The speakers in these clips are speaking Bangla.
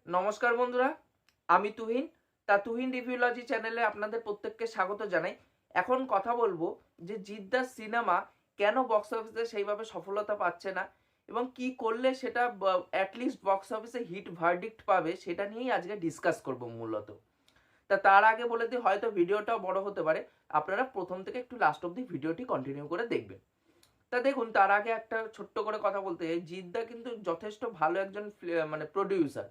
নমস্কার বন্ধুরা, আমি তুহিন। তুহিন রিভিউলজি চ্যানেলে আপনাদের প্রত্যেককে স্বাগত জানাই। এখন কথা বলবো যে জিদ্দার সিনেমা কেন বক্স অফিসে সেইভাবে সফলতা পাচ্ছে না এবং কি করলে সেটা অ্যাটলিস্ট বক্স অফিসে হিট ভার্ডিক্ট পাবে, সেটা নিয়েই আজকে ডিসকাস করব মূলত। তার আগে বলে দিই, হয়তো ভিডিওটাও বড় হতে পারে, আপনারা প্রথম থেকে একটু লাস্ট অব্দি ভিডিওটি কন্টিনিউ করে দেখবেন। দেখুন, তার আগে একটা ছোট্ট করে কথা বলতে চাই, জিদ্দা কিন্তু যথেষ্ট ভালো একজন মানে প্রডিউসার।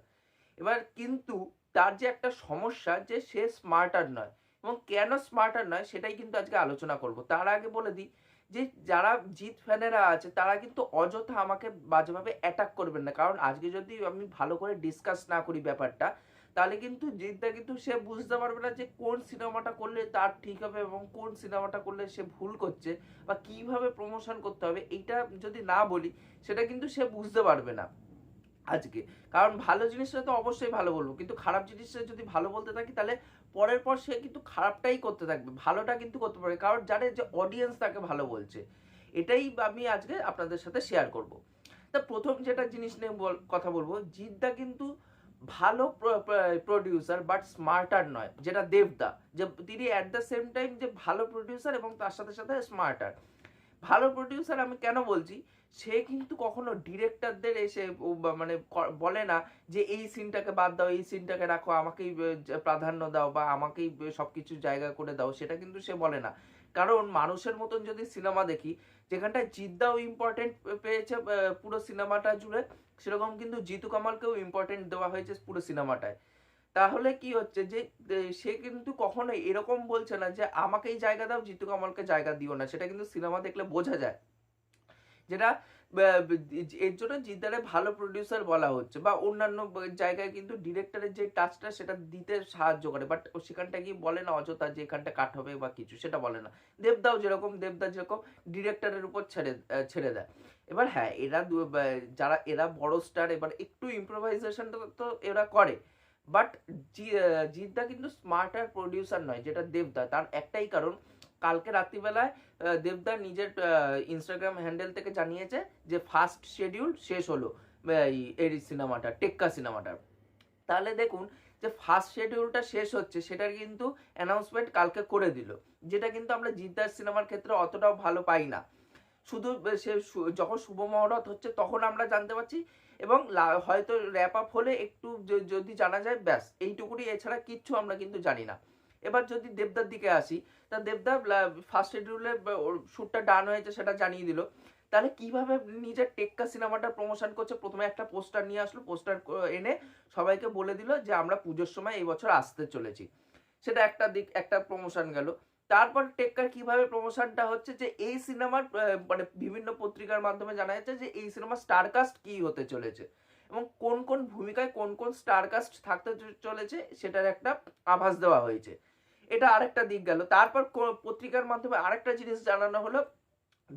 এবার কিন্তু তার যে একটা সমস্যা যে সে স্মার্টার নয়, এবং কেন স্মার্টার নয় সেটাই কিন্তু আজকে আলোচনা করব। তার আগে বলে দিই যে যারা জিৎ ফ্যানেরা আছে তারা কিন্তু অযথা আমাকে বাজেভাবে অ্যাটাক করবেন না, কারণ আজকে যদি আমি ভালো করে ডিসকাস না করি ব্যাপারটা, তাহলে কিন্তু জিৎদা কিন্তু সে বুঝতে পারবে না যে কোন সিনেমাটা করলে তার ঠিক হবে এবং কোন সিনেমাটা করলে সে ভুল করছে, বা কিভাবে প্রমোশন করতে হবে। এইটা যদি না বলি সেটা কিন্তু সে বুঝতে পারবে না আজকে। কারণ ভালো জিনিসটা তো অবশ্যই ভালো বলবো, কিন্তু খারাপ জিনিসটা যদি ভালো বলতে থাকি তাহলে পরের পর সে কিন্তু খারাপটাই করতে থাকবে, ভালোটা কিন্তু করতে পারে, কারণ জানে যে অডিয়েন্স তাকে ভালো বলছে। এটাই আমি আজকে আপনাদের সাথে শেয়ার করব। প্রথম যেটা জিনিস নিয়ে কথা বলবো, জিদ্দা কিন্তু ভালো প্রডিউসার বাট স্মার্টার নয়, যেটা দেবদা, যে তিনি অ্যাট দ্য সেম টাইম যে ভালো প্রডিউসার এবং তার সাথে সাথে স্মার্টার। ভালো প্রডিউসার আমি কেন বলছি, সে কিন্তু কখনো ডিরেক্টরদের এসে মানে বলে না যে এই সিনটাকে বাদ দাও, এই সিনটাকে রাখো, আমাকেই প্রাধান্য দাও বা আমাকেই সবকিছু জায়গা করে দাও, সেটা কিন্তু সে বলে না। কারণ মানুষের মতন যদি সিনেমা দেখি, যেখানটায় জিদ্দাও ইম্পর্টেন্ট পেয়েছে পুরো সিনেমাটা জুড়ে, সেরকম কিন্তু জিতু কামালকেও ইম্পর্টেন্ট দেওয়া হয়েছে পুরো সিনেমাটায়। তাহলে কি হচ্ছে যে সে কিন্তু কখনোই এরকম বলছে না যে আমাকেই জায়গা দাও, জিতু কামালকে জায়গা দিও না। সেটা কিন্তু সিনেমা দেখলে বোঝা যায়, যেটা এর জন্য জিদ্দারে ভালো প্রডিউসার বলা হচ্ছে, বা অন্যান্য জায়গায় কিন্তু ডিরেক্টরের যে টাচটা সেটা দিতে সাহায্য করে, বাট সেখানটা কি বলে না অযথা যে এখানটা কাট হবে বা কিছু, সেটা বলে না। দেবদা যেরকম ডিরেক্টরের উপর ছেড়ে দেয়। এবার হ্যাঁ, যারা এরা বড় স্টার, এবার একটু ইম্প্রোভাইজেশনটা তো এরা করে, বাট জিদ্দা কিন্তু স্মার্টার প্রডিউসার নয়, যেটা দেবদা। তার একটাই কারণ, কালকে রাত্রিবেলায় দেবদা নিজের ইনস্টাগ্রাম হ্যান্ডেল থেকে জানিয়েছে যে ফার্স্ট শিডিউল শেষ হলো এই সিনেমাটা, টেক্কা সিনেমাটার। তাহলে দেখুন যে ফার্স্ট শিডিউলটা শেষ হচ্ছে, সেটার কিন্তু অ্যানাউন্সমেন্ট কালকে করে দিল, যেটা কিন্তু আমরা জিদ্দার সিনেমার ক্ষেত্রে অতটাও ভালো পাই না। শুধু সে যখন শুভ মহরত হচ্ছে তখন আমরা জানতে পারছি, এবং হয়তো র্যাপ আপ হলে একটু যদি জানা যায়, ব্যাস এইটুকুনি, এছাড়া কিচ্ছু আমরা কিন্তু জানি না। এবার যদি দেবদার দিকে আসি, দেবদা ফার্স্ট শিডিউলে শ্যুটটা ডান হয়েছে সেটা জানিয়ে দিল। তাহলে কিভাবে নিজের টেক্কা সিনেমাটার প্রমোশন করছে, প্রথমে একটা পোস্টার নিয়ে আসলো, পোস্টার এনে সবাইকে বলে দিল যে আমরা পুজোর সময় এই বছর আসতে চলেছি। সেটা একটা দিক, একটা প্রমোশন গেল। তারপর টেক্কার কিভাবে প্রমোশনটা হচ্ছে, যে এই সিনেমার মানে বিভিন্ন পত্রিকার মাধ্যমে জানা যাচ্ছে যে এই সিনেমার স্টারকাস্ট কি হতে চলেছে, এবং কোন কোন ভূমিকায় কোন কোন স্টারকাস্ট থাকতে চলেছে সেটার একটা আভাস দেওয়া হয়েছে। এটা আরেকটা দিক গেল। তারপর পত্রিকার মাধ্যমে আরেকটা জিনিস জানানো হলো,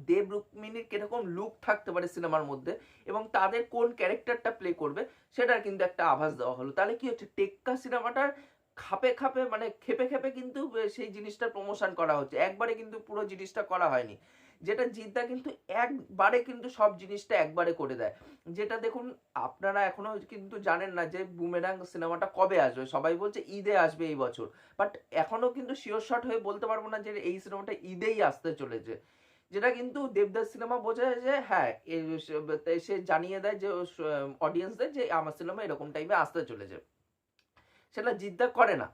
দেব রুক্মিণীর কিরকম লুক থাকতে পারে সিনেমার মধ্যে, এবং তাদের কোন ক্যারেক্টারটা প্লে করবে সেটার কিন্তু একটা আভাস দেওয়া হলো। তাহলে কি হচ্ছে, টেক্কা সিনেমাটার খাপে খাপে, মানে খেপে খেপে কিন্তু সেই জিনিসটার প্রমোশন করা হচ্ছে, একবারে কিন্তু পুরো জিনিসটা করা হয়নি। যেটা জিদ্দা কিন্তু একবারে কিন্তু সব জিনিসটা একবারে করে দেয়। যেটা দেখুন, আপনারা এখনো কিন্তু জানেন না যে বুমেরাং সিনেমাটা কবে আসবে, সবাই বলছে ঈদে আসবে এই বছর, বাট এখনো কিন্তু শিওর শট হয়ে বলতে পারবো না যে এই সিনেমাটা ঈদেই আসতে চলেছে। যেটা কিন্তু দেবদাস সিনেমা বোঝায় যে হ্যাঁ, সে জানিয়ে দেয় যে অডিয়েন্সদের যে আমার সিনেমা এরকম টাইমে আসতে চলেছে, সেটা জিদ্দা করে না।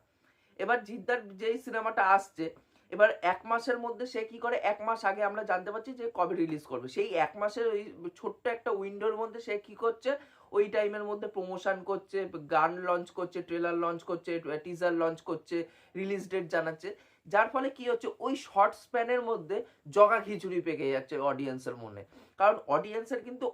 এবার জিদ্দার যেই সিনেমাটা আসছে, এবার এক মাসের মধ্যে সে কি করে, এক মাস আগে আমরা জানতে পারছি যে কবে রিলিজ করবে, সেই এক মাসের ওই ছোট্ট একটা উইন্ডোর মধ্যে সে কি করছে, ওই টাইমের মধ্যে প্রমোশন করছে, গান লঞ্চ করছে, ট্রেলার লঞ্চ করছে, টিজার লঞ্চ করছে, রিলিজ ডেট জানাচ্ছে। যার ফলে কি হচ্ছে, ওই শর্ট স্প্যানের মধ্যে জগা খিচুড়ি পেকে যাচ্ছে অডিয়েন্সের মনে। কারণ অডিয়েন্সের কিন্তু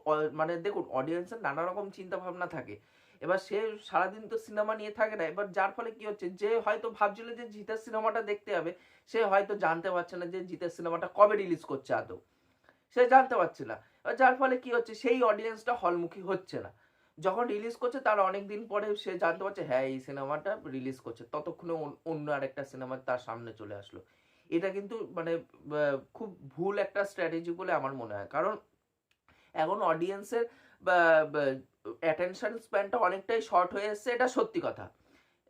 মানে দেখুন, অডিয়েন্সের নানা রকম চিন্তা ভাবনা থাকে। এবার সে সারাদিন তো সিনেমা নিয়ে থাকে না, এবার যার ফলে কি হচ্ছে, যে হয়তো ভাবছিল যে জিতের সিনেমাটা দেখতে হবে, সে হয়তো জানতে পারছে না যে জিতের সিনেমাটা কবে রিলিজ করছে আদৌ, সে জানতে পারছে না। যার ফলে কি হচ্ছে, সেই অডিয়েন্সটা হলমুখী হচ্ছে না। যখন রিলিজ করছে তার অনেক দিন পরে সে জানতে পারছে হ্যাঁ এই সিনেমাটা রিলিজ করছে, ততক্ষণে অন্য আরেকটা সিনেমা তার সামনে চলে আসলো। এটা কিন্তু মানে খুব ভুল একটা স্ট্র্যাটেজি বলে আমার মনে হয়। কারণ এখন অডিয়েন্সের অ্যাটেনশন স্প্যানটা অনেকটাই শর্ট হয়ে এসছে, এটা সত্যি কথা।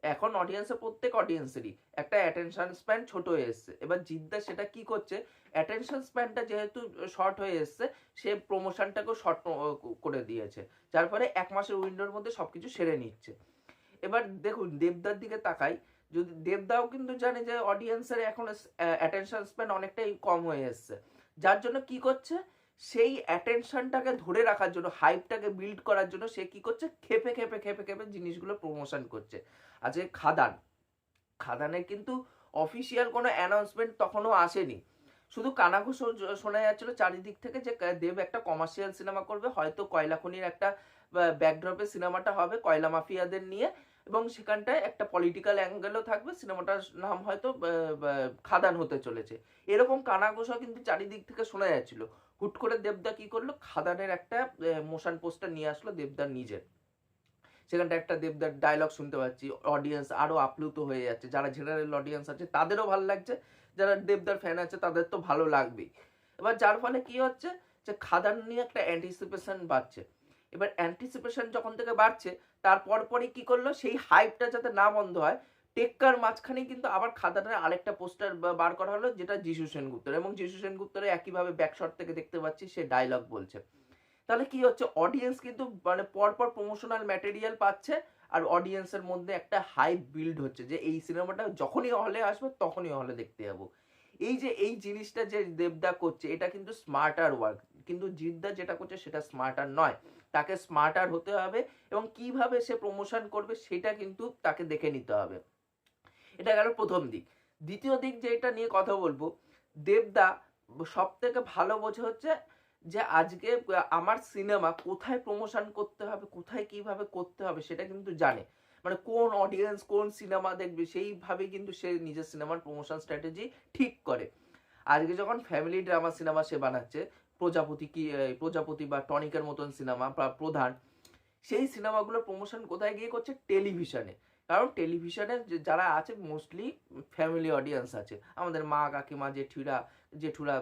এখন অডিয়েন্সের প্রত্যেক অডিয়েন্সেরই একটা অ্যাটেনশন স্প্যান ছোট হয়ে এসছে। এবার জিদ্দা সেটা কি করছে, অ্যাটেনশন স্প্যানটা যেহেতু শর্ট হয়ে এসছে, সে প্রমোশনটাকেও শর্ট করে দিয়েছে, যার ফলে 1 মাসের উইন্ডোর মধ্যে সবকিছু সেরে নিচ্ছে। এবার দেখুন দেবদার দিকে তাকাই, যদি দেবদাও কিন্তু জানে যে অডিয়েন্সের এখন অ্যাটেনশন স্প্যান অনেকটাই কম হয়ে এসছে, যার জন্য কি করছে, সেই অ্যাটেনশনটাকে ধরে রাখার জন্য, হাইপটাকে বিল্ড করার জন্য সে কি করছে, খেপে খেপে খেপে খেপে জিনিসগুলো প্রমোশন করছে। আজকে খাদানে কিন্তু অফিসিয়াল কোনো অ্যানাউন্সমেন্ট তখনও আসেনি, শুধু কানাঘুষো শোনা যাচ্ছিল চারিদিক থেকে যে দেব একটা কমার্শিয়াল সিনেমা করবে, হয়তো কয়লা খনির একটা ব্যাকড্রপে সিনেমাটা হবে কয়লা মাফিয়াদের নিয়ে, এবং সেখানটায় একটা পলিটিক্যাল অ্যাঙ্গেলও থাকবে, সিনেমাটার নাম হয়তো খাদান হতে চলেছে, এরকম কানাঘুষো কিন্তু চারিদিক থেকে শোনা যাচ্ছিল। হুট করে দেবদা কি করলো, খাদানের একটা মোশন পোস্টার নিয়ে আসলো দেবদার নিজের, সেখানটা একটা দেবদার ডায়লগ শুনতে পাচ্ছি, অডিয়েন্স আরো আপ্লুত হয়ে যাচ্ছে, যারা জেনারেল অডিয়েন্স আছে তাদেরও ভালো লাগছে, যারা দেবদার ফ্যান আছে তাদের তো ভালো লাগবেই। এবার যার ফলে কি হচ্ছে, যে খাদান নিয়ে একটা অ্যান্টিসিপেশন বাড়ছে। এবার অ্যান্টিসিপেশন যখন থেকে বাড়ছে, তারপর পরই কি করলো, সেই হাইপটা যাতে না বন্ধ হয়, টেক্কার মাঝখানে কিন্তু আবার খাদানের আরেকটা পোস্টার বার করা হলো, যেটা যিশু সেনগুপ্তের, এবং যিশু সেনগুপ্তের একইভাবে ব্যাকশট থেকে দেখতে পাচ্ছি সে ডায়লগ বলছে। তাহলে কি হচ্ছে, অডিয়েন্স কিন্তু মানে পরপর প্রমোশনাল ম্যাটেরিয়াল পাচ্ছে, আর অডিয়েন্সের মধ্যে একটা হাইপ বিল্ড হচ্ছে যে এই সিনেমাটা যখনই হলে আসবে তখনই হলে দেখতে যাবো। এই যে এই জিনিসটা যে দেবদা করছে, এটা কিন্তু স্মার্টার ওয়ার্ক, কিন্তু জিদ্দা যেটা করছে সেটা স্মার্টার নয়। তাকে স্মার্টার হতে হবে, এবং কিভাবে সে প্রমোশন করবে সেটা কিন্তু তাকে দেখে নিতে হবে। এটা গেল প্রথম দিক। দ্বিতীয় দিক যেটা নিয়ে কথা বলবো, দেবদা সব থেকে ভালো বোঝে হচ্ছে যে আজকে আমার সিনেমা কোথায় প্রমোশন করতে হবে, কোথায় কিভাবে করতে হবে সেটা কিন্তু জানে, মানে কোন অডিয়েন্স কোন সিনেমা দেখবে সেইভাবে কিন্তু সে নিজের সিনেমার প্রমোশন স্ট্র্যাটেজি ঠিক করে। আজকে যখন ফ্যামিলি ড্রামা সিনেমা সে বানাচ্ছে, প্রজাপতি বা টনিকের মতন সিনেমা বা প্রধান, সেই সিনেমাগুলোর প্রমোশন কোথায় গিয়ে করছে, টেলিভিশনে। কারণ টেলিভিশনে যারা আছে মোস্টলি ফ্যামিলি অডিয়েন্স আছে, আমাদের মা কাকিমা জেঠুরা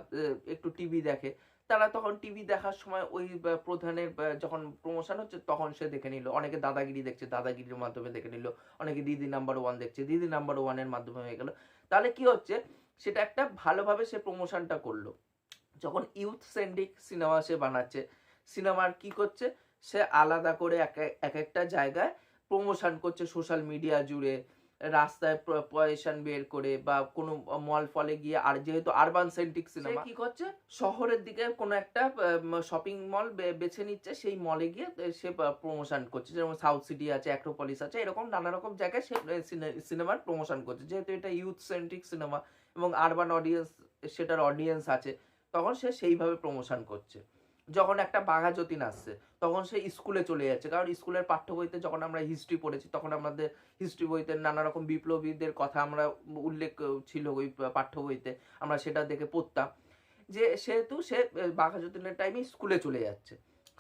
একটু টিভি দেখে, তারা তখন টিভি দেখার সময় ওই প্রধানের যখন প্রমোশন হচ্ছে তখন সে দেখে নিল, অনেকে দাদাগিরি দেখছে দাদাগিরির মাধ্যমে দেখে নিল, অনেকে দিদি নাম্বার ওয়ান দেখছে দিদি নাম্বার ওয়ানের মাধ্যমে হয়ে গেল। তাহলে কি হচ্ছে, সেটা একটা ভালোভাবে সে প্রমোশনটা করলো। যখন ইউথ সেন্ট্রিক সিনেমা সে বানাচ্ছে, সিনেমার কি করছে, সে আলাদা করে এক একটা জায়গায় প্রমোশন করছে, সোশ্যাল মিডিয়া জুড়ে, রাস্তায় পয়সা বের করে, বা কোনো মল ফলে গিয়ে, আর যেহেতু আরবান সেন্ট্রিক সিনেমা কি করছে, শহরের দিকে কোনো একটা শপিং মল বেছে নিচ্ছে, সেই মলে গিয়ে সে প্রমোশন করছে, যেমন সাউথ সিটি আছে, অ্যাক্রোপলিস আছে, এরকম নানা রকম জায়গায় সে সিনেমার প্রমোশন করছে, যেহেতু এটা ইউথ সেন্ট্রিক সিনেমা এবং আরবান অডিয়েন্স সেটার অডিয়েন্স আছে, তখন সে সেইভাবে প্রমোশন করছে। যখন একটা বাঘা যতীন আসছে, তখন সে স্কুলে চলে যাচ্ছে, কারণ স্কুলের পাঠ্য বইতে যখন আমরা হিস্ট্রি পড়েছি, তখন আমাদের হিস্ট্রি বইতে নানা রকম বিপ্লবীদের কথা আমরা উল্লেখ ছিল ওই পাঠ্য বইতে, আমরা সেটা দেখে পড়তাম, যে সেহেতু সে বাঘা যতীনের টাইমে স্কুলে চলে যাচ্ছে,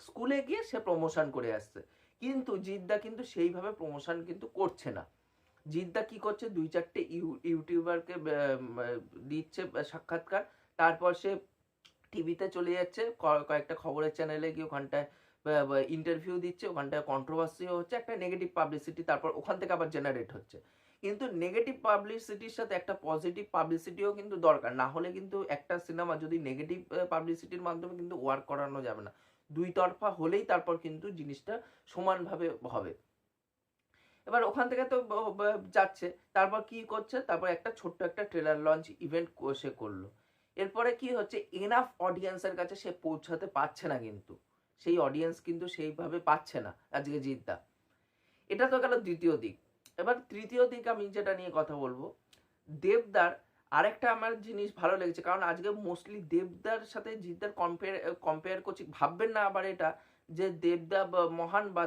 স্কুলে গিয়ে সে প্রমোশন করে আসছে। কিন্তু জিদ্দা কিন্তু সেইভাবে প্রমোশন কিন্তু করছে না। জিদ্দা কি করছে, 2-4টে ইউটিউবারকে দিচ্ছে সাক্ষাৎকার, তারপর সে টিভিতে চলে যাচ্ছে, কয়েকটা খবরের চ্যানেলে গিয়ে ওখানটায় ইন্টারভিউ দিচ্ছে, ওখানটায় কন্ট্রোভার্সিও হচ্ছে, একটা নেগেটিভ পাবলিসিটি তারপর ওখান থেকে আবার জেনারেট হচ্ছে। কিন্তু নেগেটিভ পাবলিসিটির সাথে একটা পজিটিভ পাবলিসিটিও কিন্তু দরকার, না হলে কিন্তু একটা সিনেমা যদি নেগেটিভ পাবলিসিটির মাধ্যমে কিন্তু ওয়ার্ক করানো যাবে না, দুই তরফা হলেই তারপর কিন্তু জিনিসটা সমানভাবে হবে। এবার ওখান থেকে তো যাচ্ছে, তারপর কি করছে, তারপর একটা ছোট্ট একটা ট্রেলার লঞ্চ ইভেন্ট সে করলো। এরপরে কি হচ্ছে, এনাফ অডিয়েন্সের কাছে সে পৌঁছাতে পারছে না, কিন্তু সেই অডিয়েন্স কিন্তু সেইভাবে পাচ্ছে না আজকে জিদ্দা। এটা তো গেল দ্বিতীয় দিক। এবার তৃতীয় দিক আমি যেটা নিয়ে কথা বলবো, দেবদার আরেকটা আমার জিনিস ভালো লেগেছে, কারণ আজকে মোস্টলি দেবদার সাথে জিদ্দার কম্পেয়ার করছি, ভাববেন না আবার এটা যে দেবদা মহান বা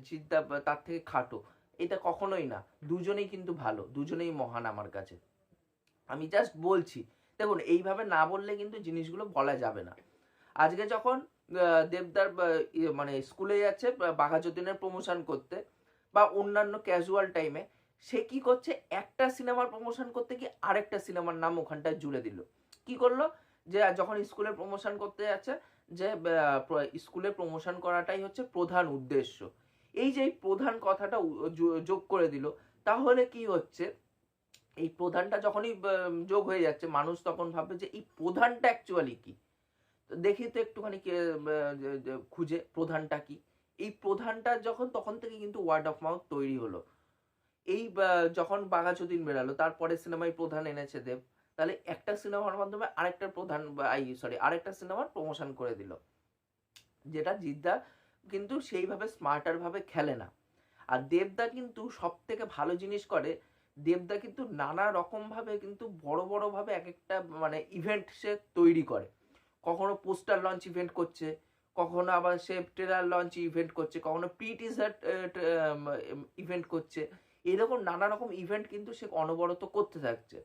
জিদ্দা তার থেকে খাটো, এটা কখনোই না, দুজনেই কিন্তু ভালো, দুজনেই মহান আমার কাছে। আমি জাস্ট বলছি, দেখুন এইভাবে না বললে কিন্তু জিনিসগুলো বলা যাবে না। আজকে যখন দেবদার মানে স্কুলে যাচ্ছে বাঘা যতীনের প্রমোশন করতে, বা অন্যান্য ক্যাজুয়াল টাইমে, সে কি করছে, একটা সিনেমার প্রমোশন করতে গিয়ে আরেকটা সিনেমার নাম ওখানটায় জুড়ে দিল। কি করলো, যে যখন স্কুলের প্রমোশন করতে যাচ্ছে, যে স্কুলে প্রমোশন করাটাই হচ্ছে প্রধান উদ্দেশ্য। এই যে এই প্রধান কথাটা যোগ করে দিল, তাহলে কি হচ্ছে, এই প্রধানটা যখনই যোগ হয়ে যাচ্ছে, মানুষ তখন ভাববে যে এই প্রধানটা অ্যাকচুয়ালি কি। তো দেখি তো একটুখানি খুঁজে প্রধানটা কি। এই প্রধানটা যখন, তখন থেকে কিন্তু ওয়ার্ড অফ মাউথ তৈরি হলো। এই যখন বাঘাযতীন বেরালো, তারপরে সিনেমায় প্রধান এনেছে দেব, তাহলে একটা সিনেমার মাধ্যমে আরেকটা প্রধান আরেকটা সিনেমার প্রমোশন করে দিল, যেটা জিদ্দা কিন্তু সেইভাবে স্মার্টার ভাবে খেলে না। আর দেবদা কিন্তু সব থেকে ভালো জিনিস করে, দেবদা কিন্তু নানা রকম ভাবে কিন্তু বড় বড় ভাবে এক একটা মানে ইভেন্ট সে তৈরি করে। কখনো পোস্টার লঞ্চ ইভেন্ট করছে, কখনো আবার সে ট্রেলার লঞ্চ ইভেন্ট করছে, কখনো প্রি টিজার ইভেন্ট করছে। এরকম নানা রকম ইভেন্ট কিন্তু সে অনবরত করতে থাকছে।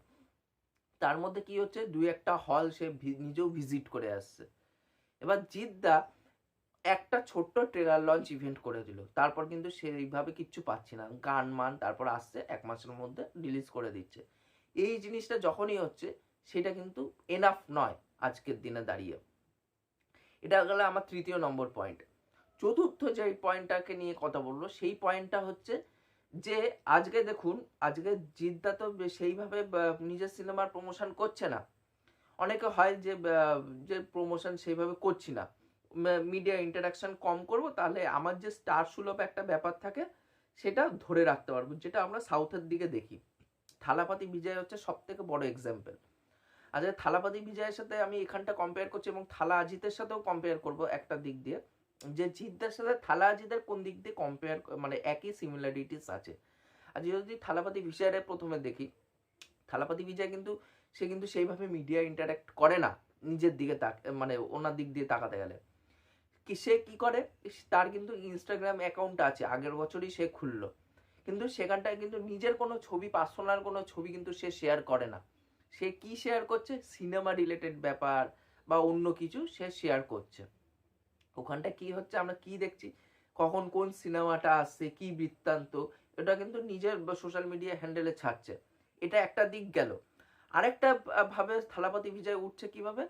তার মধ্যে কি হচ্ছে, দুই একটা হল সে নিজেও ভিজিট করে আসছে। এবার জিদ্দা একটা ছোট্ট ট্রেলার লঞ্চ ইভেন্ট করে দিল, তারপর কিন্তু সেইভাবে কিচ্ছু পাচ্ছি না, গান মান তারপর আসছে 1 মাসের মধ্যে রিলিজ করে দিচ্ছে। এই জিনিসটা যখনই হচ্ছে, সেটা কিন্তু এনাফ নয় আজকের দিনে দাঁড়িয়ে। এটা গেল আমার তৃতীয় নম্বর পয়েন্ট। চতুর্থ যে পয়েন্টটাকে নিয়ে কথা বলবো, সেই পয়েন্টটা হচ্ছে যে আজকে দেখুন, আজকে জিদ্দা তো সেইভাবে নিজের সিনেমার প্রমোশন করছে না। অনেকে হয় যে যে প্রমোশন সেইভাবে করছি না, মিডিয়া ইন্টারাকশন কম করব, তাহলে আমার যে স্টার সুলভ একটা ব্যাপার থাকে সেটা ধরে রাখতে পারবো, যেটা আমরা সাউথের দিকে দেখি। থালাপাতি বিজয় হচ্ছে সব থেকে বড় এক্সাম্পল। আজকে থালাপাতি বিজয়ের সাথে আমি এখানটা কম্পেয়ার করছি, এবং থালা আজিতের সাথেও কম্পেয়ার করব একটা দিক দিয়ে, যে জিদ্দার সাথে থালা আজিদের কোন দিক দিয়ে কম্পেয়ার, মানে একই সিমিলারিটিস আছে। আর যদি থালাপাতি বিজয়ের প্রথমে দেখি, থালাপাতি বিজয় কিন্তু সে কিন্তু সেইভাবে মিডিয়া ইন্টারাক্ট করে না নিজের দিকে, মানে ওনার দিক দিয়ে তাকাতে গেলে। কি সে কি করে, তার কিন্তু ইনস্টাগ্রাম অ্যাকাউন্ট আছে, আগের বছরই সে খুললো, কিন্তু সেখানটায় কিন্তু নিজের কোনো ছবি, পার্সোনাল কোনো ছবি কিন্তু সে শেয়ার করে না। সে কি শেয়ার করছে, সিনেমা রিলেটেড ব্যাপার বা অন্য কিছু সে শেয়ার করছে। ওখানটা কি হচ্ছে, আমরা কি দেখছি, কখন কোন সিনেমাটা আসছে, কি বৃত্তান্ত, এটা কিন্তু নিজের সোশ্যাল মিডিয়া হ্যান্ডেলে ছাড়ছে। এটা একটা দিক গেল। আরেকটা ভাবে থালাপতি বিজয় উঠছে কিভাবে,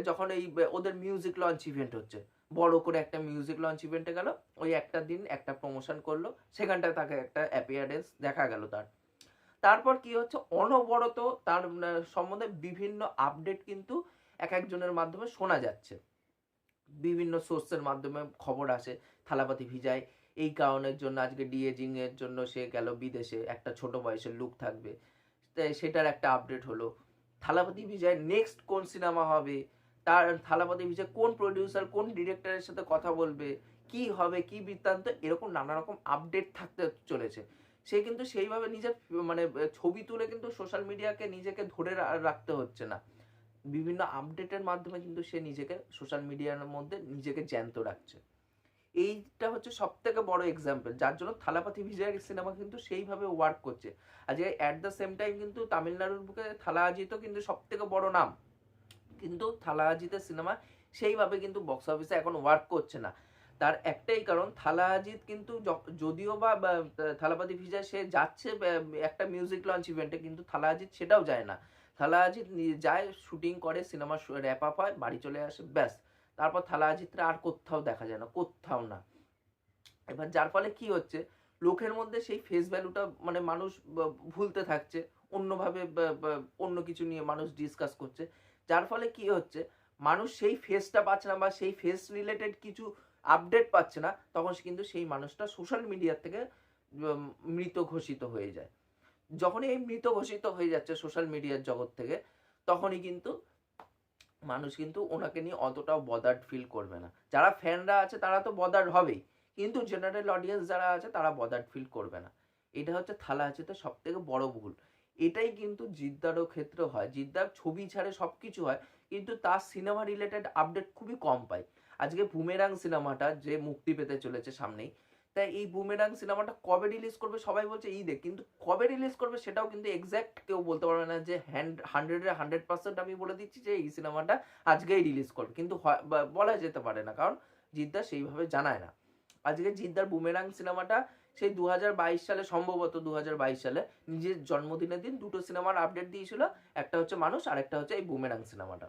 যখন এই ওদের মিউজিক লঞ্চ ইভেন্ট হচ্ছে, বড় করে একটা মিউজিক লঞ্চ ইভেন্টে গেল, ওই একটা দিন একটা প্রমোশন করলো, সেখানটায় তাকে একটা অ্যাপিয়ারেন্স দেখা গেল তার। তারপর কি হচ্ছে, অনবরত তার সম্বন্ধে বিভিন্ন আপডেট কিন্তু এক একজনের মাধ্যমে শোনা যাচ্ছে, বিভিন্ন সোর্সের মাধ্যমে খবর আসে, থালাপাতি ভিজায় এই কারণের জন্য আজকে ডিএজিং এর জন্য সে গেল বিদেশে, একটা ছোট বয়সের লুক থাকবে, সেটার একটা আপডেট হলো। থালাপতি বিজয় নেক্সট কোন সিনেমা হবে, তার থালাপতি বিজয় কোন প্রডিউসার কোন ডিরেক্টরের সাথে কথা বলবে, কি হবে কি বৃত্তান্ত, এরকম নানা রকম আপডেট থাকতে চলেছে। সে কিন্তু সেইভাবে নিজের মানে ছবি তুলে কিন্তু সোশ্যাল মিডিয়াকে নিজেকে ধরে রাখতে হচ্ছে না, বিভিন্ন আপডেটের মাধ্যমে কিন্তু সে নিজেকে সোশ্যাল মিডিয়ার মধ্যে নিজেকে জ্যান্ত রাখছে। এইটা হচ্ছে সব থেকে বড় এক্সাম্পল, যার জন্য থালাপাতি বিজয়ের সিনেমা কিন্তু সেইভাবে ওয়ার্ক করছে। আজকে অ্যাট দ্য সেম টাইম কিন্তু তামিলনাড়ুর বুকে থালা আজিতও কিন্তু সব থেকে বড় নাম, কিন্তু থালা আজিতের সিনেমা সেইভাবে কিন্তু বক্স অফিসে এখন ওয়ার্ক করছে না। তার একটাই কারণ, থালা আজিত কিন্তু যদিও বা থালাপাতি ভিজা সে যাচ্ছে একটা মিউজিক লঞ্চ ইভেন্টে, কিন্তু থালা আজিত সেটাও যায় না। থালা আজিত যায়, শুটিং করে, সিনেমা র্যাপ আপ হয়, বাড়ি চলে আসে, ব্যাস। তারপর থালা আজিতরা আর কোথাও দেখা যায় না, কোথাও না। এবার যার ফলে কি হচ্ছে, লোকের মধ্যে সেই ফেস ভ্যালুটা মানে মানুষ ভুলতে থাকছে, অন্যভাবে অন্য কিছু নিয়ে মানুষ ডিসকাস করছে, যার ফলে কি হচ্ছে, মানুষ সেই ফেসটা পাচ্ছে না বা সেই ফেস রিলেটেড কিছু আপডেট পাচ্ছে না, তখন কিন্তু সেই মানুষটা সোশ্যাল মিডিয়া থেকে মৃত ঘোষিত হয়ে যায়। যখনই এই মৃত ঘোষিত হয়ে যাচ্ছে সোশ্যাল মিডিয়ার জগৎ থেকে, তখনই কিন্তু মানুষ কিন্তু ওনাকে নিয়ে অতটাও বদার্ড ফিল করবে না। যারা ফ্যানরা আছে তারা তো বদার্ড হবেই, কিন্তু জেনারেল অডিয়েন্স যারা আছে তারা বদার্ড ফিল করবে না। এটা হচ্ছে থালা হাজিতে সব থেকে বড় ভুল। এটাই কিন্তু জিদ্দারও ক্ষেত্রে হয়, জিদ্দার ছবি ছাড়ে সব কিছু হয়, কিন্তু তার সিনেমা রিলেটেড আপডেট খুবই কম পায়। আজকে বুমেরাং সিনেমাটা যে মুক্তি পেতে চলেছে সামনেই, তাই এই বুমেরাং সিনেমাটা কবে রিলিজ করবে সবাই বলছে ঈদে, কিন্তু কবে রিলিজ করবে সেটাও কিন্তু এক্স্যাক্ট কেউ বলতে পারবে না, যে 100% আমি বলে দিচ্ছি যে এই সিনেমাটা আজকেই রিলিজ করবে, কিন্তু বলা যেতে পারে না, কারণ জিদ্দার সেইভাবে জানায় না। আজকে জিদ্দার বুমেরাং সিনেমাটা সেই 2022 সালে, সম্ভবত 2022 সালে নিজের জন্মদিনের দিন দুটো সিনেমার আপডেট দিয়েছিল, একটা হচ্ছে মানুষ আর একটা হচ্ছে এই বুমেরাং সিনেমাটা।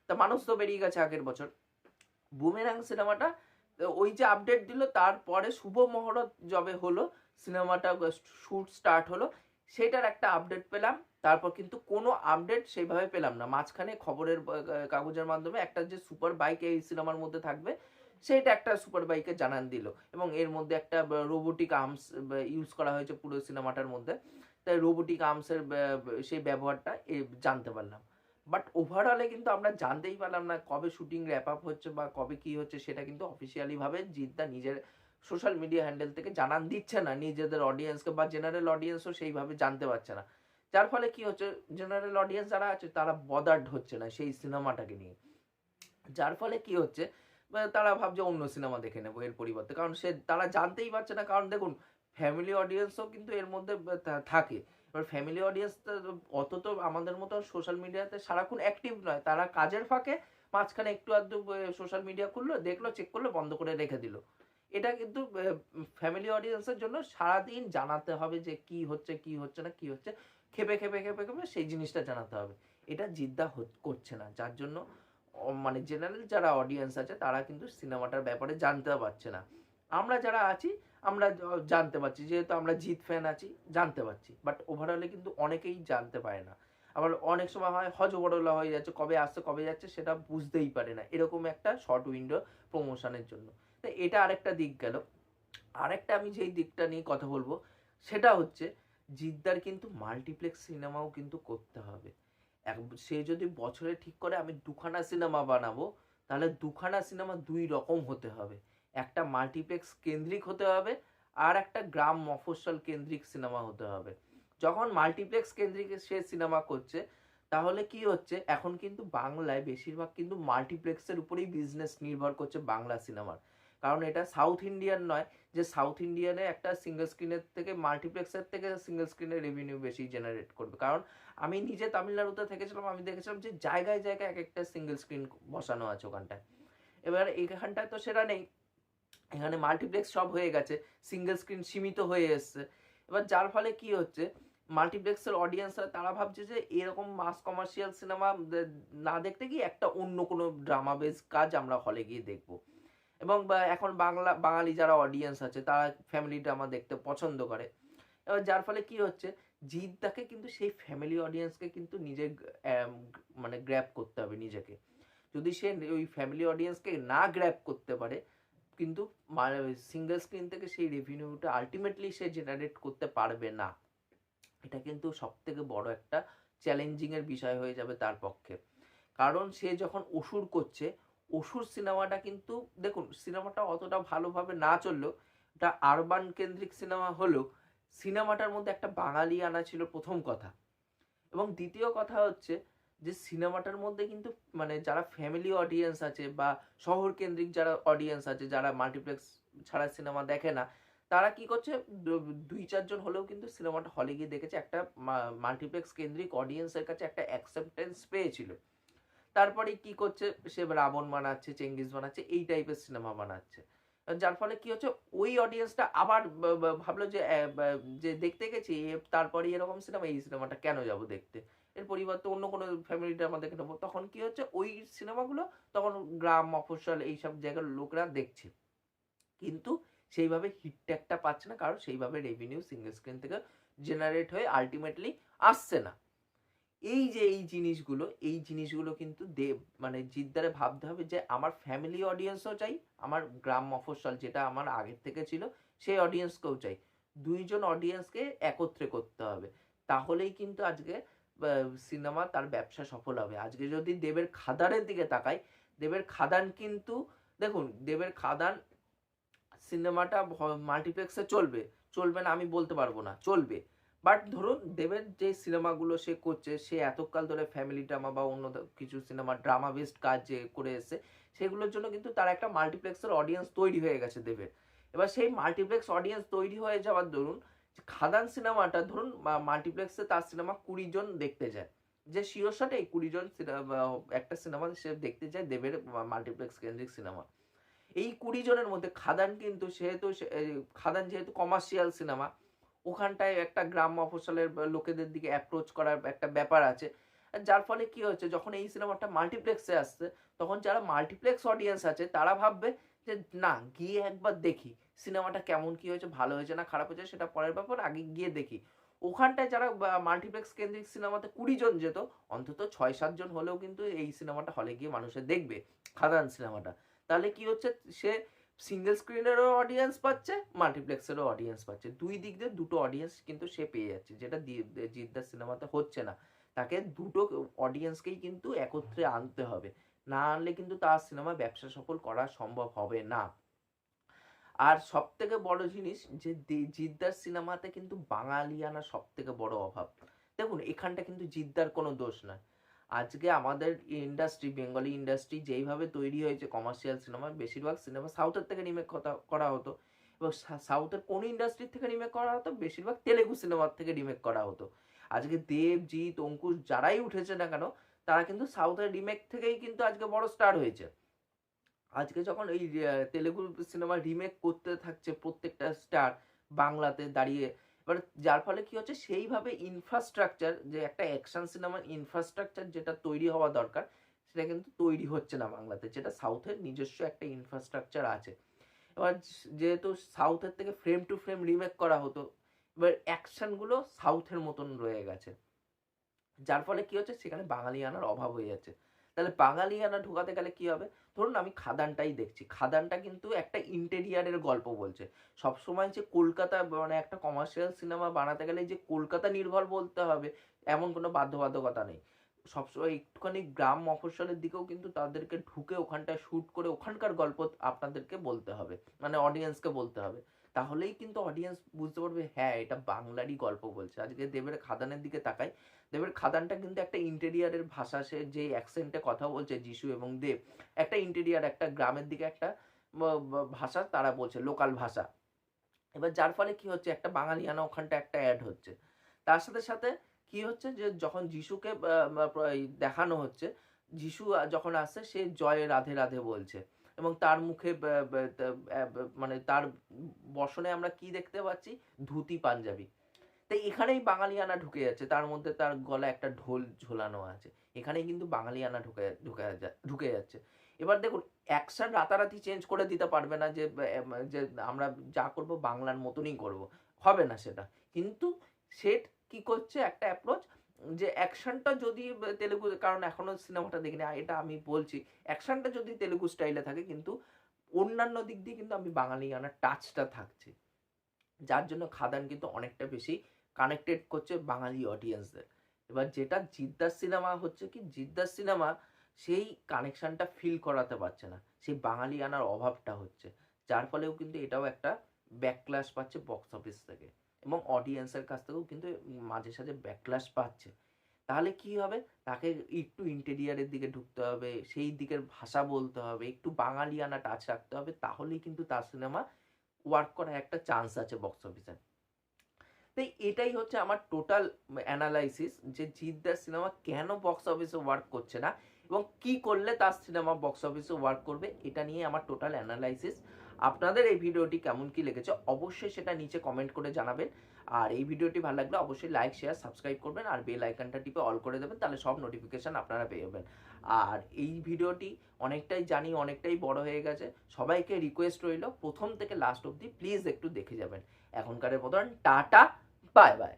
তা মানুষ তো বেরিয়ে গেছে আগের বছর, বুমেরাং সিনেমাটা ওই যে আপডেট দিল, তারপরে শুভ মহরত যবে হলো সিনেমাটা শুট স্টার্ট হলো, সেটার একটা আপডেট পেলাম। তারপর কিন্তু কোনো আপডেট সেইভাবে পেলাম না। মাঝখানে খবরের কাগজের মাধ্যমে একটা যে সুপার বাইক এই সিনেমার মধ্যে থাকবে, সেইটা একটা সুপার বাইকে জানান দিল, এবং এর মধ্যে একটা রোবোটিক আর্মস ইউজ করা হয়েছে পুরো সিনেমাটার মধ্যে। তাই রোবোটিক আর্মসের সেই ব্যবহারটা জানতে পারলাম। বাট ওভারঅলে কিন্তু আমরা জানতেই পারলাম না কবে শুটিং র্যাপ আপ হচ্ছে বা কবে কি হচ্ছে, সেটা কিন্তু অফিসিয়ালি ভাবে জিদ্দা নিজের সোশ্যাল মিডিয়া হ্যান্ডেল থেকে জানান দিচ্ছে না নিজেদের অডিয়েন্সকে, বা জেনারেল অডিয়েন্সও সেইভাবে জানতে পারছে না। যার ফলে কি হচ্ছে, জেনারেল অডিয়েন্স যারা আছে তারা বদার্ড হচ্ছে না সেই সিনেমাটাকে নিয়ে। যার ফলে কি হচ্ছে, তারা ভাবছে অন্য সিনেমা দেখে নেবো এর পরিবর্তে, কারণ তারা জানতেই পারছে না। কারণ দেখুন, ফ্যামিলি অডিয়েন্সও কিন্তু এর মধ্যে থাকে। এবার ফ্যামিলি অডিয়েন্স অত তো আমাদের মতো সোশ্যাল মিডিয়াতে সারাক্ষণ অ্যাক্টিভ নয়, তারা কাজের ফাঁকে মাঝখানে একটু আধটু সোশ্যাল মিডিয়া খুললো, দেখলো, চেক করলো, বন্ধ করে রেখে দিল। এটা কিন্তু ফ্যামিলি অডিয়েন্সের জন্য সারাদিন জানাতে হবে যে কি হচ্ছে কি হচ্ছে না কি হচ্ছে, খেপে খেপে খেপে খেপে সেই জিনিসটা জানাতে হবে। এটা জিদ্দা করছে না, যার জন্য মানে জেনারেল যারা অডিয়েন্স আছে তারা কিন্তু সিনেমাটার ব্যাপারে জানতে পারছে না। আমরা যারা আছি আমরা জানতে পারছি, যেহেতু আমরা জিৎ ফ্যান আছি, জানতে পারছি। বাট ওভারঅলে কিন্তু অনেকেই জানতে পারে না। আবার অনেক সময় হয় হজবরলা হয়ে যাচ্ছে, কবে আসছে কবে যাচ্ছে সেটা বুঝতেই পারে না, এরকম একটা শর্ট উইন্ডো প্রমোশনের জন্য। তো এটা আরেকটা দিক গেল। আরেকটা আমি যেই দিকটা নিয়ে কথা বলবো সেটা হচ্ছে, জিদ্দার কিন্তু মাল্টিপ্লেক্স সিনেমাও কিন্তু করতে হবে। সে যদি বছরে ঠিক করে আমি দুখানা সিনেমা বানাবো, তাহলে দুখানা সিনেমা দুই রকম হতে হবে। একটা মাল্টিপ্লেক্স কেন্দ্রিক হতে হবে, আর একটা গ্রাম মফস্বল কেন্দ্রিক সিনেমা হতে হবে। যখন মাল্টিপ্লেক্স কেন্দ্রিক সে সিনেমা করছে, তাহলে কি হচ্ছে, এখন কিন্তু বাংলায় বেশিরভাগ কিন্তু মাল্টিপ্লেক্সের উপরেই বিজনেস নির্ভর করছে বাংলা সিনেমার। কারণ এটা সাউথ ইন্ডিয়ান নয় যে সাউথ ইন্ডিয়ানে একটা সিঙ্গেল স্ক্রিনের থেকে মাল্টিপ্লেক্সের থেকে সিঙ্গেল স্ক্রিনের রেভিনিউ বেশি জেনারেট করবে। কারণ আমি নিজে তামিলনাড়ুতে থেকেছিলাম, আমি দেখেছিলাম যে জায়গায় জায়গায় এক একটা সিঙ্গেল স্ক্রিন বসানো আছে ওখানটায়। এবার এখানটায় তো সেটা নেই, এখানে মাল্টিপ্লেক্স সব হয়ে গেছে, সিঙ্গেল স্ক্রিন সীমিত হয়ে এসছে। এবার যার ফলে কি হচ্ছে, মাল্টিপ্লেক্সের অডিয়েন্সরা তারা ভাবছে যে এরকম মাস কমার্শিয়াল সিনেমা না দেখতে গিয়ে একটা অন্য কোনো ড্রামা বেস কাজ আমরা হলে গিয়ে দেখবো। এবং এখন বাঙালি যারা অডিয়েন্স আছে তারা ফ্যামিলি ড্রামা দেখতে পছন্দ করে। এবার যার ফলে কি হচ্ছে, জিদ্দাকে কিন্তু সেই ফ্যামিলি অডিয়েন্সকে কিন্তু নিজে মানে গ্র্যাব করতে হবে নিজেকে। যদি সে ওই ফ্যামিলি অডিয়েন্সকে না গ্র্যাব করতে পারে, কিন্তু সিঙ্গেল স্ক্রিন থেকে সেই রেভিনিউটা আলটিমেটলি সে জেনারেট করতে পারবে না। এটা কিন্তু সব থেকে বড় একটা চ্যালেঞ্জিং এর বিষয় হয়ে যাবে তার পক্ষে। কারণ সে যখন অসুর করছে, অসুর সিনেমাটা কিন্তু দেখুন, সিনেমাটা অতটা ভালোভাবে না চললেও, এটা আরবান কেন্দ্রিক সিনেমা হলেও সিনেমাটার মধ্যে একটা বাঙালি আনা ছিল প্রথম কথা। এবং দ্বিতীয় কথা হচ্ছে যে সিনেমাটার মধ্যে কিন্তু মানে যারা ফ্যামিলি অডিয়েন্স আছে বা শহর কেন্দ্রিক যারা অডিয়েন্স আছে, যারা মাল্টিপ্লেক্স ছাড়া সিনেমা দেখে না, তারা কি করছে, দুই চারজন হলেও কিন্তু সিনেমাটা হলে গিয়ে দেখেছে, একটা মাল্টিপ্লেক্স কেন্দ্রিক অডিয়েন্সের কাছে একটা অ্যাকসেপ্টেন্স পেয়েছিল। তারপরে কি করছে, সে রাবণ বানাচ্ছে, চেঙ্গিস বানাচ্ছে, এই টাইপের সিনেমা বানাচ্ছে। যার ফলে কি হচ্ছে, ওই অডিয়েন্সটা আবার ভাবলো যে যে দেখতে গেছি তারপরে এরকম সিনেমা, এই সিনেমাটা কেন যাব দেখতে, এর পরিবর্তে অন্য কোনো ফ্যামিলি ড্রামা দেখে নেবো। তখন কি হচ্ছে, ওই সিনেমাগুলো তখন গ্রাম মফস্বল এইসব জায়গার লোকরা দেখছে, কিন্তু সেইভাবে হিট ট্যাগটা পাচ্ছে না, কারণ সেইভাবে রেভিনিউ সিঙ্গেল স্ক্রিন থেকে জেনারেট হয়ে আলটিমেটলি আসছে না। এই জিনিসগুলো কিন্তু মানে জিদ্দারে ভাবতে হবে যে আমার ফ্যামিলি অডিয়েন্সও চাই, আমার গ্রাম মফস্বল যেটা আমার আগের থেকে ছিল সেই অডিয়েন্সকেও চাই। দুইজন অডিয়েন্সকে একত্রে করতে হবে, তাহলেই কিন্তু আজকে সিনেমা তার ব্যবসা সফল হবে। আজকে যদি দেবের খাদানের দিকে তাকাই, দেবের খাদান কিন্তু দেখুন, দেবের খাদান সিনেমাটা মাল্টিপ্লেক্সে চলবে, চলবে না আমি বলতে পারবো না, চলবে। বাট ধরুন দেবের যে সিনেমাগুলো সে করছে, সে এতকাল ধরে ফ্যামিলি ড্রামা বা অন্য কিছু সিনেমা ড্রামা বেসড কাজ যে করে এসছে, সেগুলোর জন্য কিন্তু তার একটা মাল্টিপ্লেক্সের অডিয়েন্স তৈরি হয়ে গেছে দেবের। এবার সেই মাল্টিপ্লেক্স অডিয়েন্স তৈরি হয়ে যাওয়ার দরুন, খাদান সিনেমাটা ধরুন মাল্টিপ্লেক্সে তার সিনেমা 20 জন দেখতে যায়, যে শিওর শটে এই 20 জন একটা সিনেমা সে দেখতে যায় দেবের মাল্টিপ্লেক্স কেন্দ্রিক সিনেমা। এই 20 জনের মধ্যে খাদান কিন্তু সেহেতু খাদান যেহেতু কমার্শিয়াল সিনেমা, ওখানটায় একটা গ্রাম মফস্বলের লোকেদের দিকে অ্যাপ্রোচ করার একটা ব্যাপার আছে। যার ফলে কি হচ্ছে, যখন এই সিনেমাটা মাল্টিপ্লেক্সে আসছে তখন যারা মাল্টিপ্লেক্স অডিয়েন্স আছে তারা ভাববে যে না, গিয়ে একবার দেখি সিনেমাটা কেমন কি হয়েছে, ভালো হয়েছে না খারাপ হয়েছে সেটা পরের ব্যাপার, আগে গিয়ে দেখি। ওখানটায় যারা মাল্টিপ্লেক্স কেন্দ্রিক সিনেমাতে 20 জন যেত, অন্তত 6-7 জন হলেও কিন্তু এই সিনেমাটা হলে গিয়ে মানুষে দেখবে, খাদান সিনেমাটা। তাহলে কি হচ্ছে, সে সিঙ্গেল স্ক্রিনেরও অডিয়েন্স পাচ্ছে, মাল্টিপ্লেক্সেরও অডিয়েন্স পাচ্ছে, দুই দিক দিয়ে দুটো অডিয়েন্স কিন্তু সে পেয়ে যাচ্ছে, যেটা জিদ্দার সিনেমাতে হচ্ছে না। তাকে দুটো অডিয়েন্সকেই কিন্তু একত্রে আনতে হবে, না আনলে কিন্তু তার সিনেমা ব্যবসা সফল করা সম্ভব হবে না। আর সব থেকে বড় জিনিস যে জিদ্দার সিনেমাতে কিন্তু বাঙালিয়ানা সব থেকে বড় অভাব। দেখুন এখানটা কিন্তু জিদ্দার কোনো দোষ নয়। আজকে আমাদের ইন্ডাস্ট্রি, বেঙ্গলি ইন্ডাস্ট্রি যেইভাবে তৈরি হয়েছে কমার্শিয়াল সিনেমা, বেশিরভাগ সিনেমা সাউথের থেকে রিমেক করা হতো, এবং সাউথের কোন ইন্ডাস্ট্রি থেকে রিমেক করা হতো, বেশিরভাগ তেলেগু সিনেমার থেকে রিমেক করা হতো। আজকে দেব, জিৎ, অঙ্কুশ যারাই উঠেছে না কেন, তারা কিন্তু সাউথের রিমেক থেকেই কিন্তু আজকে বড় স্টার হয়েছে। আজকে যখন এই তেলেগু সিনেমা রিমেক করতে থাকছে প্রত্যেকটা স্টার বাংলাতে দাঁড়িয়ে, এবার যার ফলে কি হচ্ছে, সেইভাবে ইনফ্রাস্ট্রাকচার, যে একটা অ্যাকশন সিনেমার ইনফ্রাস্ট্রাকচার যেটা তৈরি হওয়া দরকার, সেটা কিন্তু তৈরি হচ্ছে না বাংলাতে, যেটা সাউথের নিজস্ব একটা ইনফ্রাস্ট্রাকচার আছে। এবার যেহেতু সাউথের থেকে ফ্রেম টু ফ্রেম রিমেক করা হতো, এবার অ্যাকশনগুলো সাউথের মতন রয়ে গেছে, যার ফলে কি হচ্ছে, সেখানে বাঙালিয়ানার অভাব হয়ে যাচ্ছে। তাহলে বাঙালিয়ানা ঢোকাতে গেলে কি হবে, ধরুন আমি খাদানটাই দেখছি, খাদানটা কিন্তু একটা ইন্টেরিয়ারের গল্প বলছে। সবসময় যে কলকাতা, মানে একটা কমার্শিয়াল সিনেমা বানাতে গেলে যে কলকাতা নির্ভর বলতে হবে এমন কোনো বাধ্যবাধকতা নেই। সবসময় একটুখানি গ্রাম মফস্বলের দিকেও কিন্তু তাদেরকে ঢুকে ওখানটায় শ্যুট করে ওখানকার গল্প আপনাদেরকে বলতে হবে, মানে অডিয়েন্সকে বলতে হবে। তাহলেই কিন্তু অডিয়েন্স বুঝতে পারবে হ্যাঁ এটা বাংলারই গল্প বলছে। আজকে দেবের খাদানের দিকে তাকাই, দেবের খাদানটা কিন্তু একটা ইন্টেরিয়ারের ভাষা, সে যে অ্যাকসেন্টে কথা বলছে যিশু এবং দেব, একটা ইন্টেরিয়ার, একটা গ্রামের দিকে একটা ভাষা তারা বলছে, লোকাল ভাষা। এবার যার ফলে কি হচ্ছে, একটা বাঙালিয়ানা ওখানটা একটা অ্যাড হচ্ছে। তার সাথে সাথে কি হচ্ছে, যে যখন যিশুকে দেখানো হচ্ছে, যিশু যখন আসছে সে জয় রাধে রাধে বলছে, এবং তার মুখে মানে তার বসনে আমরা কি দেখতে পাচ্ছি, ধুতি পাঞ্জাবি। তাই এখানেই বাঙালিয়ানা ঢুকে যাচ্ছে, তার মধ্যে তার গলায় একটা ঢোল ঝোলানো আছে, এখানেই কিন্তু বাঙালিয়ানা ঢুকে যাচ্ছে। এবার দেখুন, অ্যাকশন রাতারাতি চেঞ্জ করে দিতে পারবে না, যে যে আমরা যা করব বাংলার মতনই করব, হবে না সেটা। কিন্তু সেট কি করছে, একটা অ্যাপ্রোচ, যে অ্যাকশনটা যদি তেলেগু, কারণ এখনো সিনেমাটা দেখিনি, এটা আমি বলছি, অ্যাকশনটা যদি তেলেগু স্টাইলে থাকে, কিন্তু অন্যান্য দিক দিয়ে কিন্তু আমি বাঙালিয়ানার টাচটা থাকছে, যার জন্য খাদান কিন্তু অনেকটা বেশি কানেক্টেড করছে বাঙালি অডিয়েন্সদের। এবার যেটা জিদ্দার সিনেমা হচ্ছে কি, জিদ্দার সিনেমা সেই কানেকশনটা ফিল করাতে পারছে না, সেই বাঙালি আনার অভাবটা হচ্ছে, যার ফলেও কিন্তু এটাও একটা ব্যাকক্লাশ পাচ্ছে বক্স অফিস থেকে, এবং অডিয়েন্সের কাছ থেকেও কিন্তু মাঝে সাঝে ব্যাকক্লাশ পাচ্ছে। তাহলে কি হবে, তাকে একটু ইন্টেরিয়ারের দিকে ঢুকতে হবে, সেই দিকের ভাষা বলতে হবে, একটু বাঙালিয়ানা টাচ রাখতে হবে, তাহলেই কিন্তু তার সিনেমা ওয়ার্ক করার একটা চান্স আছে বক্স অফিসে। তাই এটাই হচ্ছে আমার টোটাল অ্যানালাইসিস, যে জিদ্দার সিনেমা কেন বক্স অফিসে ওয়ার্ক করছে না, এবং কি করলে তার সিনেমা বক্স অফিসে ওয়ার্ক করবে, এটা নিয়ে আমার টোটাল অ্যানালাইসিস। আপনাদের এই ভিডিওটি কেমন কি লেগেছে অবশ্যই সেটা নিচে কমেন্ট করে জানাবেন। আর এই ভিডিওটি ভালো লাগলে অবশ্যই লাইক, শেয়ার, সাবস্ক্রাইব করবেন, আর বেল আইকনটা টিপে অল করে দেবেন, তাহলে সব নোটিফিকেশন আপনারা পেয়ে যাবেন। আর এই ভিডিওটি অনেকটাই জানি অনেকটাই বড় হয়ে গেছে, সবাইকে রিকোয়েস্ট রইল প্রথম থেকে লাস্ট অবধি প্লিজ একটু দেখে যাবেন। এখনকার মতন টাটা, বাই বাই।